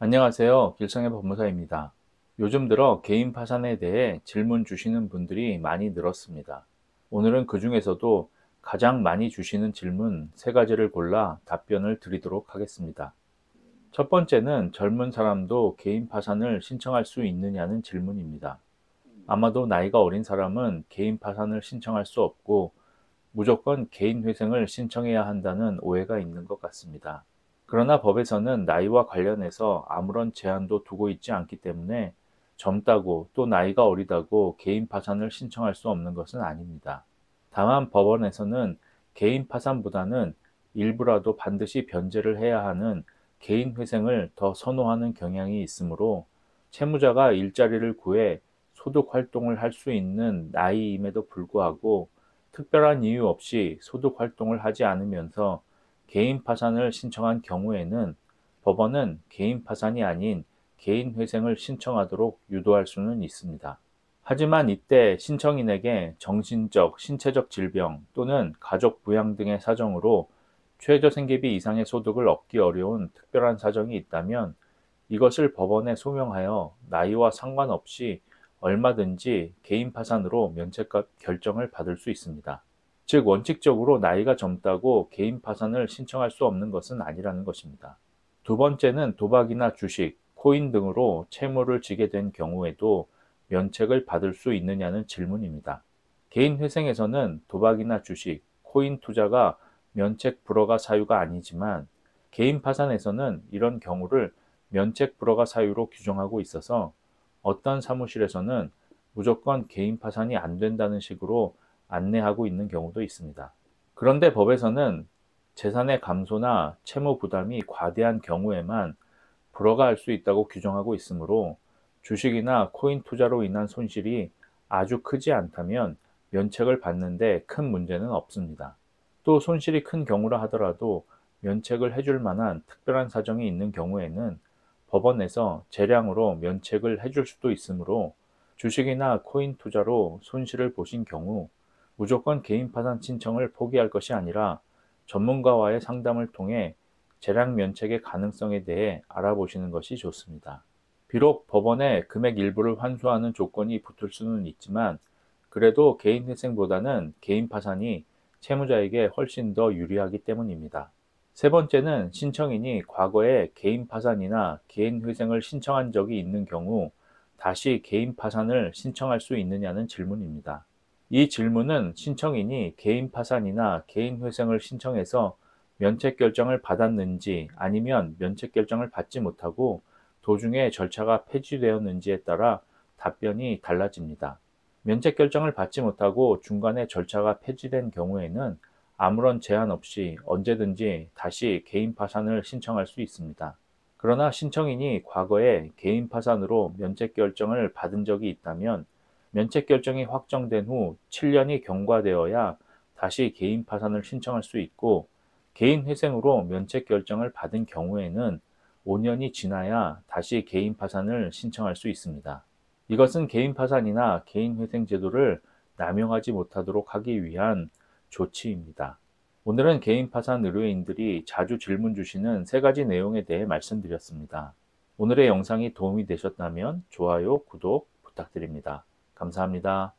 안녕하세요. 길성의 법무사입니다. 요즘 들어 개인 파산에 대해 질문 주시는 분들이 많이 늘었습니다. 오늘은 그 중에서도 가장 많이 주시는 질문 세 가지를 골라 답변을 드리도록 하겠습니다. 첫 번째는 젊은 사람도 개인 파산을 신청할 수 있느냐는 질문입니다. 아마도 나이가 어린 사람은 개인 파산을 신청할 수 없고 무조건 개인 회생을 신청해야 한다는 오해가 있는 것 같습니다. 그러나 법에서는 나이와 관련해서 아무런 제한도 두고 있지 않기 때문에 젊다고 또 나이가 어리다고 개인 파산을 신청할 수 없는 것은 아닙니다. 다만 법원에서는 개인 파산보다는 일부라도 반드시 변제를 해야 하는 개인 회생을 더 선호하는 경향이 있으므로 채무자가 일자리를 구해 소득 활동을 할 수 있는 나이임에도 불구하고 특별한 이유 없이 소득 활동을 하지 않으면서 개인 파산을 신청한 경우에는 법원은 개인 파산이 아닌 개인 회생을 신청하도록 유도할 수는 있습니다. 하지만 이때 신청인에게 정신적, 신체적 질병 또는 가족 부양 등의 사정으로 최저생계비 이상의 소득을 얻기 어려운 특별한 사정이 있다면 이것을 법원에 소명하여 나이와 상관없이 얼마든지 개인 파산으로 면책 결정을 받을 수 있습니다. 즉 원칙적으로 나이가 젊다고 개인 파산을 신청할 수 없는 것은 아니라는 것입니다. 두 번째는 도박이나 주식, 코인 등으로 채무를 지게 된 경우에도 면책을 받을 수 있느냐는 질문입니다. 개인 회생에서는 도박이나 주식, 코인 투자가 면책 불허가 사유가 아니지만 개인 파산에서는 이런 경우를 면책 불허가 사유로 규정하고 있어서 어떤 사무실에서는 무조건 개인 파산이 안 된다는 식으로 안내하고 있는 경우도 있습니다. 그런데 법에서는 재산의 감소나 채무 부담이 과대한 경우에만 불허가 할 수 있다고 규정하고 있으므로 주식이나 코인 투자로 인한 손실이 아주 크지 않다면 면책을 받는데 큰 문제는 없습니다. 또 손실이 큰 경우라 하더라도 면책을 해줄 만한 특별한 사정이 있는 경우에는 법원에서 재량으로 면책을 해줄 수도 있으므로 주식이나 코인 투자로 손실을 보신 경우 무조건 개인 파산 신청을 포기할 것이 아니라 전문가와의 상담을 통해 재량 면책의 가능성에 대해 알아보시는 것이 좋습니다. 비록 법원에 금액 일부를 환수하는 조건이 붙을 수는 있지만 그래도 개인 회생보다는 개인 파산이 채무자에게 훨씬 더 유리하기 때문입니다. 세 번째는 신청인이 과거에 개인 파산이나 개인 회생을 신청한 적이 있는 경우 다시 개인 파산을 신청할 수 있느냐는 질문입니다. 이 질문은 신청인이 개인 파산이나 개인 회생을 신청해서 면책 결정을 받았는지 아니면 면책 결정을 받지 못하고 도중에 절차가 폐지되었는지에 따라 답변이 달라집니다. 면책 결정을 받지 못하고 중간에 절차가 폐지된 경우에는 아무런 제한 없이 언제든지 다시 개인 파산을 신청할 수 있습니다. 그러나 신청인이 과거에 개인 파산으로 면책 결정을 받은 적이 있다면 면책 결정이 확정된 후 7년이 경과되어야 다시 개인 파산을 신청할 수 있고 개인 회생으로 면책 결정을 받은 경우에는 5년이 지나야 다시 개인 파산을 신청할 수 있습니다. 이것은 개인 파산이나 개인 회생 제도를 남용하지 못하도록 하기 위한 조치입니다. 오늘은 개인 파산 의뢰인들이 자주 질문 주시는 세 가지 내용에 대해 말씀드렸습니다. 오늘의 영상이 도움이 되셨다면 좋아요, 구독 부탁드립니다. 감사합니다.